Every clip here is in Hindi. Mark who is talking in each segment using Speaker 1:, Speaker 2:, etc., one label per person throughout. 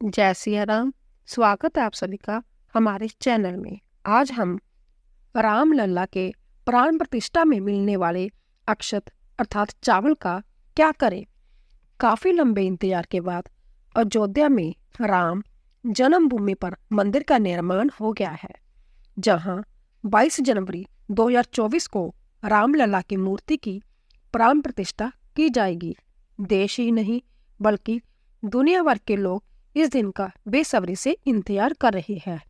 Speaker 1: जय सिया राम। स्वागत है आप सभी का हमारे चैनल में। आज हम राम लल्ला के प्राण प्रतिष्ठा में मिलने वाले अक्षत अर्थात चावल का क्या करें। काफी लंबे इंतजार के बाद अयोध्या में राम जन्मभूमि पर मंदिर का निर्माण हो गया है, जहां 22 जनवरी 2024 को राम लल्ला की मूर्ति की प्राण प्रतिष्ठा की जाएगी। देश ही नहीं बल्कि दुनिया भर के लोग इस दिन का बेसब्री से इंतजार कर रहे हैं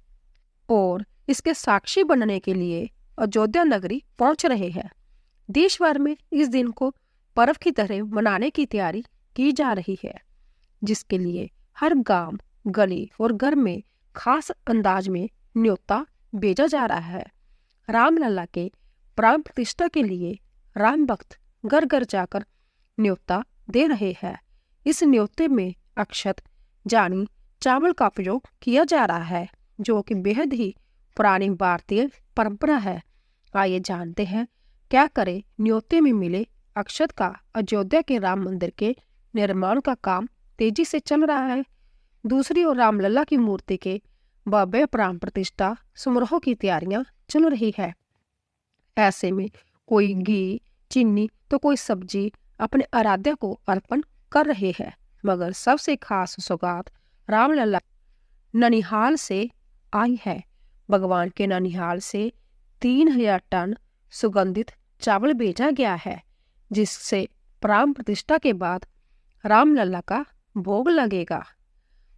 Speaker 1: और इसके साक्षी बनने के लिए अयोध्या नगरी पहुंच रहे हैं। देश भर में इस दिन को पर्व की तरह मनाने की तैयारी की जा रही है, जिसके लिए हर गांव, गली और घर में खास अंदाज में न्योता भेजा जा रहा है। रामलला के प्राण प्रतिष्ठा के लिए राम भक्त घर घर जाकर न्योता दे रहे हैं। इस न्योते में अक्षत जानी चावल का प्रयोग किया जा रहा है, जो कि बेहद ही पुरानी भारतीय परंपरा है। आइए जानते हैं क्या करें न्योते में मिले अक्षत का। अयोध्या के राम मंदिर के निर्माण का काम तेजी से चल रहा है। दूसरी ओर रामलला की मूर्ति के भव्य प्राण प्रतिष्ठा समारोह की तैयारियां चल रही है। ऐसे में कोई घी, चीनी तो कोई सब्जी अपने आराध्य को अर्पण कर रहे हैं, मगर सबसे खास सौगात रामलला ननिहाल से आई है। भगवान के ननिहाल से 3000 टन सुगंधित चावल भेजा गया है, जिससे प्राण प्रतिष्ठा के बाद रामलला का भोग लगेगा।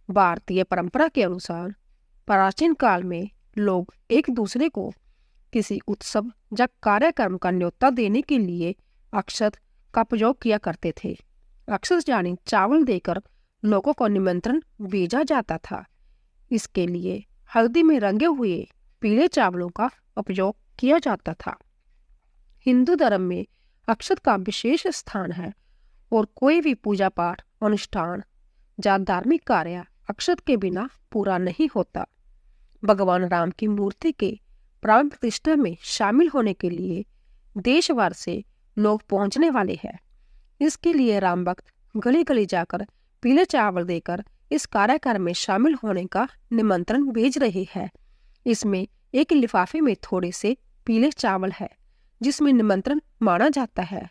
Speaker 1: भारतीय परंपरा के अनुसार प्राचीन काल में लोग एक दूसरे को किसी उत्सव या कार्यक्रम का न्योता देने के लिए अक्षत का प्रयोग किया करते थे। अक्षत यानी चावल देकर लोगों को निमंत्रण भेजा जाता था। इसके लिए हल्दी में रंगे हुए पीले चावलों का उपयोग किया जाता था। हिंदू धर्म में अक्षत का विशेष स्थान है और कोई भी पूजा पाठ, अनुष्ठान या धार्मिक कार्य अक्षत के बिना पूरा नहीं होता। भगवान राम की मूर्ति के प्राण प्रतिष्ठा में शामिल होने के लिए देश भर से लोग पहुंचने वाले हैं। इसके लिए राम भक्त गली गली जाकर पीले चावल देकर इस कार्यक्रम में शामिल होने का निमंत्रण भेज रहे हैं। इसमें एक लिफाफे में थोड़े से पीले चावल है, जिसमें निमंत्रण माना जाता है।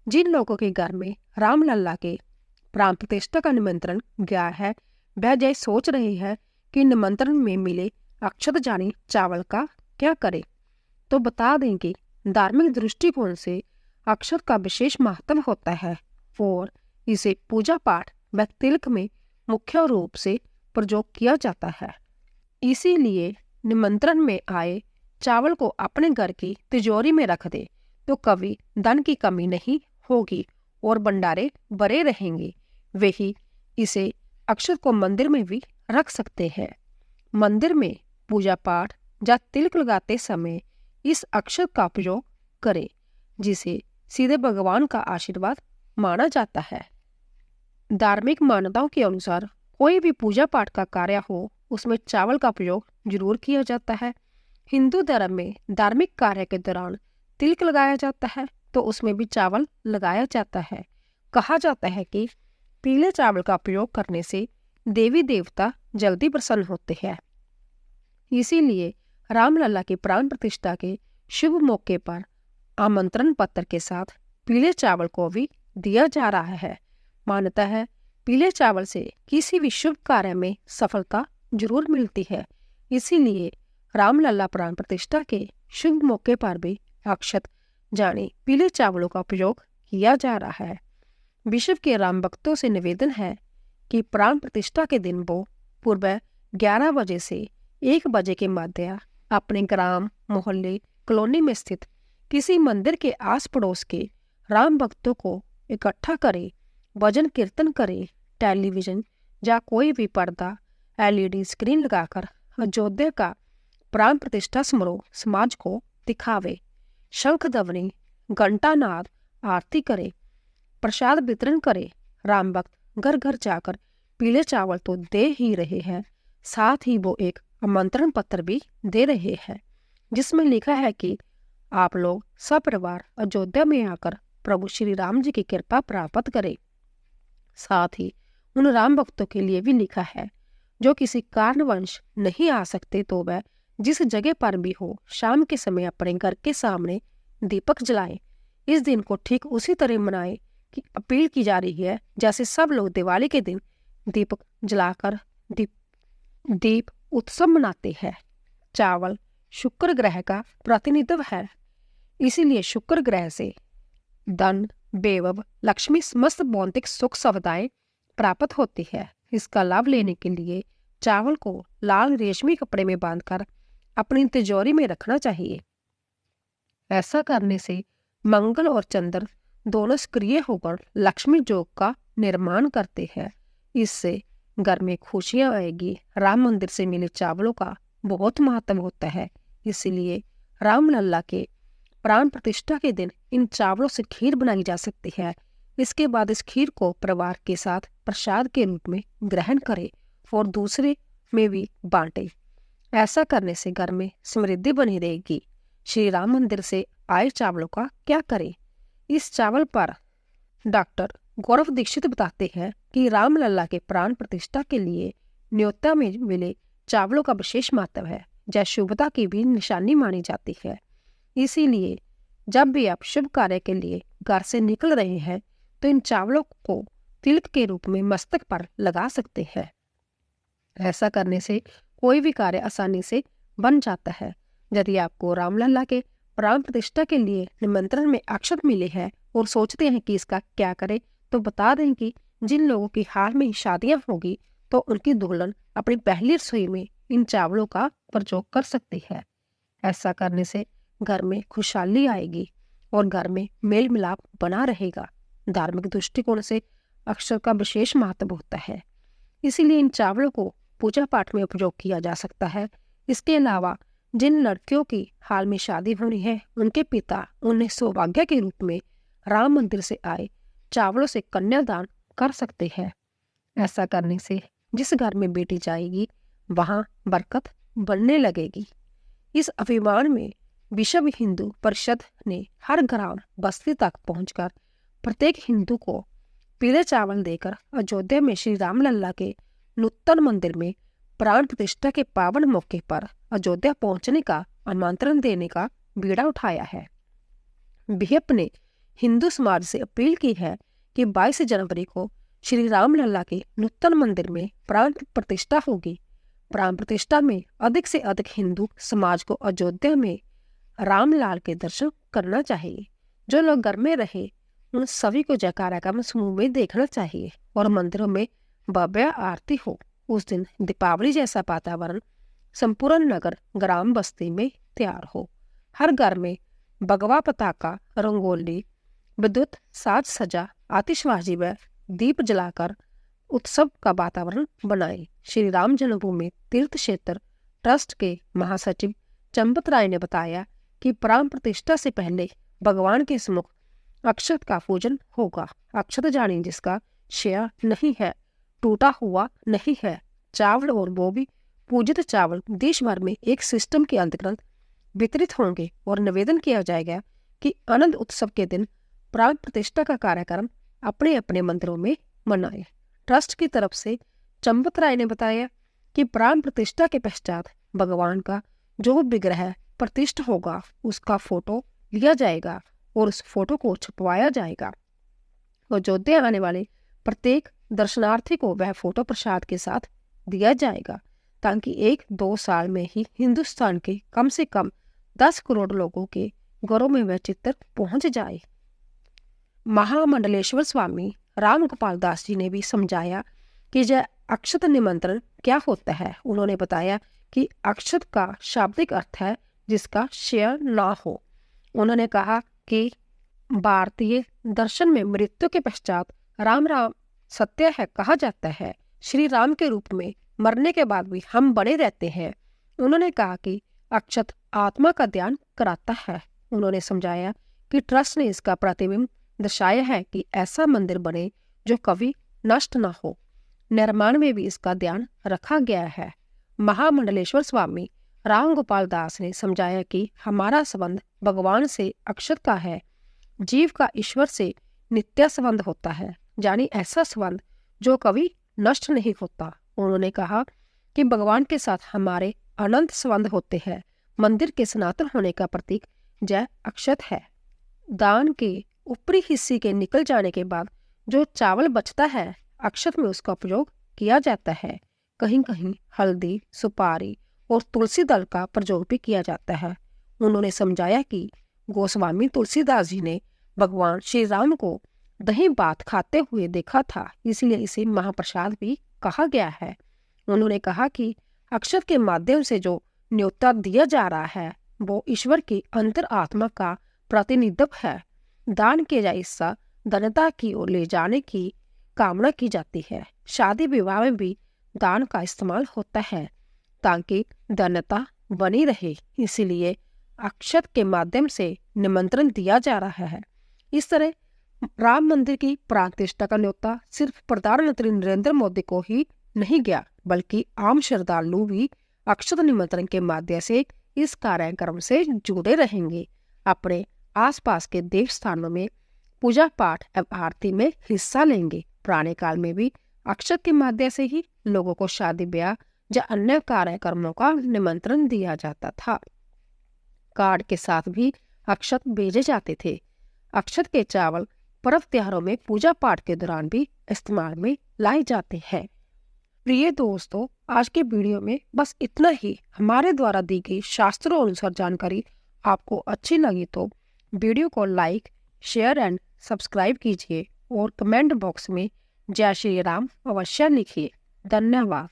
Speaker 1: जिन लोगों के घर में रामलला के प्राण प्रतिष्ठा का निमंत्रण गया है, वह जय सोच रहे हैं कि निमंत्रण में मिले अक्षत जानी चावल का क्या करें। तो बता दें कि धार्मिक दृष्टिकोण से अक्षत का विशेष महत्व होता है और इसे पूजा पाठ व तिलक में मुख्य रूप से प्रयोग किया जाता है। इसीलिए निमंत्रण में आए चावल को अपने घर की तिजोरी में रख दे तो कभी धन की कमी नहीं होगी और भंडारे भरे रहेंगे। वही इसे अक्षत को मंदिर में भी रख सकते हैं। मंदिर में पूजा पाठ या तिलक लगाते समय इस अक्षत का प्रयोग करें, जिसे सीधे भगवान का आशीर्वाद माना जाता है। धार्मिक मान्यताओं के अनुसार कोई भी पूजा पाठ का कार्य हो, उसमें चावल का प्रयोग जरूर किया जाता है। हिंदू धर्म में धार्मिक कार्य के दौरान तिलक लगाया जाता है, तो उसमें भी चावल लगाया जाता है। कहा जाता है कि पीले चावल का प्रयोग करने से देवी देवता जल्दी प्रसन्न होते हैं। इसीलिए रामलला की प्राण प्रतिष्ठा के शुभ मौके पर आमंत्रण पत्र के साथ पीले चावल को भी दिया जा रहा है। मान्यता है पीले चावल से किसी भी शुभ कार्य में सफलता जरूर मिलती है। इसीलिए रामलला प्राण प्रतिष्ठा के शुभ मौके पर भी अक्षत जाने पीले चावलों का प्रयोग किया जा रहा है। विश्व के राम भक्तों से निवेदन है कि प्राण प्रतिष्ठा के दिन वो पूर्व 11 बजे से 1 बजे के मध्य अपने ग्राम, मोहल्ले, कॉलोनी में स्थित किसी मंदिर के आस पड़ोस के राम भक्तों को इकट्ठा करे, भजन कीर्तन करे, टेलीविजन या कोई भी पर्दा, LED स्क्रीन लगाकर अयोध्या का प्राण प्रतिष्ठा समारोह समाज को दिखावे। शंख ध्वनि, घंटानाद, आरती करे, प्रसाद वितरण करे। राम भक्त घर घर जाकर पीले चावल तो दे ही रहे हैं, साथ ही वो एक आमंत्रण पत्र भी दे रहे हैं, जिसमें लिखा है कि आप लोग सपरिवार अयोध्या में आकर प्रभु श्री राम जी की कृपा प्राप्त करें। साथ ही उन राम भक्तों के लिए भी लिखा है, जो किसी कारणवश नहीं आ सकते तो वह जिस जगह पर भी हो शाम के समय अपने घर के सामने दीपक जलाए। इस दिन को ठीक उसी तरह मनाए कि अपील की जा रही है जैसे सब लोग दिवाली के दिन दीपक जलाकर दीप उत्सव मनाते हैं। चावल शुक्र ग्रह का प्रतिनिधित्व है, इसीलिए शुक्र ग्रह से धन, वैभव, लक्ष्मी, समस्त भौतिक सुख सुविधाएं प्राप्त होती है। इसका लाभ लेने के लिए चावल को लाल रेशमी कपड़े में बांधकर अपनी तिजोरी में रखना चाहिए। ऐसा करने से मंगल और चंद्र दोनों सक्रिय होकर लक्ष्मी योग का निर्माण करते हैं। इससे घर में खुशियां आएगी। राम मंदिर से मिले चावलों का बहुत महत्व होता है, इसलिए रामलला के प्राण प्रतिष्ठा के दिन इन चावलों से खीर बनाई जा सकती है। इसके बाद इस खीर को परिवार के साथ प्रसाद के रूप में ग्रहण करें और दूसरे में भी बांटे। ऐसा करने से घर में समृद्धि बनी रहेगी। श्री राम मंदिर से आए चावलों का क्या करें? इस चावल पर डॉक्टर गौरव दीक्षित बताते हैं कि रामलला के प्राण प्रतिष्ठा के लिए न्योता में मिले चावलों का विशेष महत्व है। यह शुभता की भी निशानी मानी जाती है। इसीलिए जब भी आप शुभ कार्य के लिए घर से निकल रहे हैं तो इन चावलों को तिलक के रूप में मस्तक पर लगा सकते हैं। ऐसा करने से कोई भी कार्य आसानी से बन जाता है। यदि आपको रामलला के प्राण प्रतिष्ठा के लिए निमंत्रण में अक्षत मिले हैं और सोचते हैं कि इसका क्या करें, तो बता दें कि जिन लोगों की हाल में शादियां होगी तो उनकी दुल्हन अपनी पहली रसोई में इन चावलों का प्रयोग कर सकती है। ऐसा करने से घर में खुशहाली आएगी और घर में मेल मिलाप बना रहेगा। धार्मिक दृष्टिकोण से अक्षर का विशेष महत्व होता है, इसीलिए इन चावलों को पूजा पाठ में उपयोग किया जा सकता है। इसके अलावा जिन लड़कियों की हाल में शादी होनी है, उनके पिता उन्हें सौभाग्य के रूप में राम मंदिर से आए चावलों से कन्यादान कर सकते हैं। ऐसा करने से जिस घर में बेटी जाएगी वहां बरकत बढ़ने लगेगी। इस अभियान में विश्व हिंदू परिषद ने हर ग्राम बस्ती तक पहुंचकर प्रत्येक हिंदू को पीले चावल देकर अयोध्या में श्री रामलला के नूतन मंदिर में प्राण प्रतिष्ठा के पावन मौके पर अयोध्या पहुंचने का आमंत्रण देने का बीड़ा उठाया है। बिहप ने हिंदू समाज से अपील की है कि 22 जनवरी को श्री रामलला के नूतन मंदिर में प्राण प्रतिष्ठा होगी। प्राण प्रतिष्ठा में अधिक से अधिक हिंदू समाज को अयोध्या में रामलाल के दर्शन करना चाहिए। जो लोग घर में रहे उन सभी को जयकारा का समूह में देखना चाहिए और मंदिरों में भव्य आरती हो। उस दिन दीपावली जैसा वातावरण संपूर्ण नगर ग्राम बस्ती में तैयार हो। हर घर में भगवा पताका, रंगोली, विद्युत साज सजा, आतिशबाजी व दीप जलाकर उत्सव का वातावरण बनाए। श्री राम जन्मभूमि तीर्थ क्षेत्र ट्रस्ट के महासचिव चंपत राय ने बताया कि प्राण प्रतिष्ठा से पहले भगवान के सम्मुख अक्षत का पूजन होगा। अक्षत जानी जिसका शेयर नहीं है, टूटा हुआ नहीं है। चावल और वो भी पूजित चावल देश भर में एक सिस्टम के अंतर्गत वितरित होंगे और निवेदन किया जाएगा कि आनंद उत्सव के दिन प्राण प्रतिष्ठा का कार्यक्रम अपने अपने मंदिरों में मनाए। ट्रस्ट की तरफ से चंपत राय ने बताया कि प्राण प्रतिष्ठा के पश्चात भगवान का जो विग्रह प्रतिष्ठा होगा उसका फोटो लिया जाएगा और उस फोटो को छपवाया जाएगा। अयोध्या आने वाले प्रत्येक दर्शनार्थी को वह फोटो प्रसाद के साथ दिया जाएगा ताकि 1-2 साल में ही हिंदुस्तान के कम से कम 10 करोड़ लोगों के घरों में वह चित्र पहुंच जाए। महामंडलेश्वर स्वामी राम गोपाल दास जी ने भी समझाया कि यह अक्षत निमंत्रण क्या होता है। उन्होंने बताया कि अक्षत का शाब्दिक अर्थ है जिसका शेयर ना हो। उन्होंने कहा कि भारतीय दर्शन में मृत्यु के पश्चात राम राम सत्य है कहा जाता है। श्री राम के रूप में मरने के बाद भी हम बने रहते हैं। उन्होंने कहा कि अक्षत आत्मा का ध्यान कराता है। उन्होंने समझाया कि ट्रस्ट ने इसका प्रतिबिंब दर्शाया है कि ऐसा मंदिर बने जो कभी नष्ट न हो। निर्माण में भी इसका ध्यान रखा गया है। महामंडलेश्वर स्वामी राम गोपाल दास ने समझाया कि हमारा संबंध भगवान से अक्षत का है। जीव का ईश्वर से नित्य संबंध होता है, यानी ऐसा संबंध जो कभी नष्ट नहीं होता। उन्होंने कहा कि भगवान के साथ हमारे अनंत संबंध होते हैं। मंदिर के सनातन होने का प्रतीक जय अक्षत है। दान के ऊपरी हिस्से के निकल जाने के बाद जो चावल बचता है, अक्षत में उसका उपयोग किया जाता है। कहीं कहीं हल्दी, सुपारी और तुलसी दल का प्रयोग भी किया जाता है। उन्होंने समझाया कि गोस्वामी तुलसीदास जी ने भगवान श्री राम को दही भात खाते हुए देखा था, इसलिए इसे महाप्रसाद भी कहा गया है। उन्होंने कहा कि अक्षत के माध्यम से जो न्योता दिया जा रहा है वो ईश्वर की अंतर आत्मा का प्रतिनिधित्व है। दान किया जाए हिस्सा धन्यता की ओर ले जाने की कामना की जाती है। शादी विवाह में भी दान का इस्तेमाल होता है ताकि धन्यता बनी रहे, इसीलिए अक्षत के माध्यम से निमंत्रण दिया जा रहा है। इस तरह राम मंदिर की प्राण प्रतिष्ठा का न्योता सिर्फ प्रधानमंत्री नरेंद्र मोदी को ही नहीं गया, बल्कि आम श्रद्धालु भी अक्षत निमंत्रण के माध्यम से इस कार्यक्रम से जुड़े रहेंगे। अपने आसपास के देव स्थानों में पूजा पाठ एवं आरती में हिस्सा लेंगे। पुराने काल में भी अक्षत के माध्यम से ही लोगों को शादी ब्याह या अन्य कार्यक्रमों का निमंत्रण दिया जाता था। कार्ड के साथ भी अक्षत भेजे जाते थे। अक्षत के चावल पर्व त्योहारों में पूजा पाठ के दौरान भी इस्तेमाल में लाए जाते हैं। प्रिय दोस्तों, आज के वीडियो में बस इतना ही। हमारे द्वारा दी गई शास्त्रों अनुसार जानकारी आपको अच्छी लगी तो वीडियो को लाइक, शेयर एंड सब्सक्राइब कीजिए और कमेंट बॉक्स में जय श्री राम अवश्य लिखिए। धन्यवाद।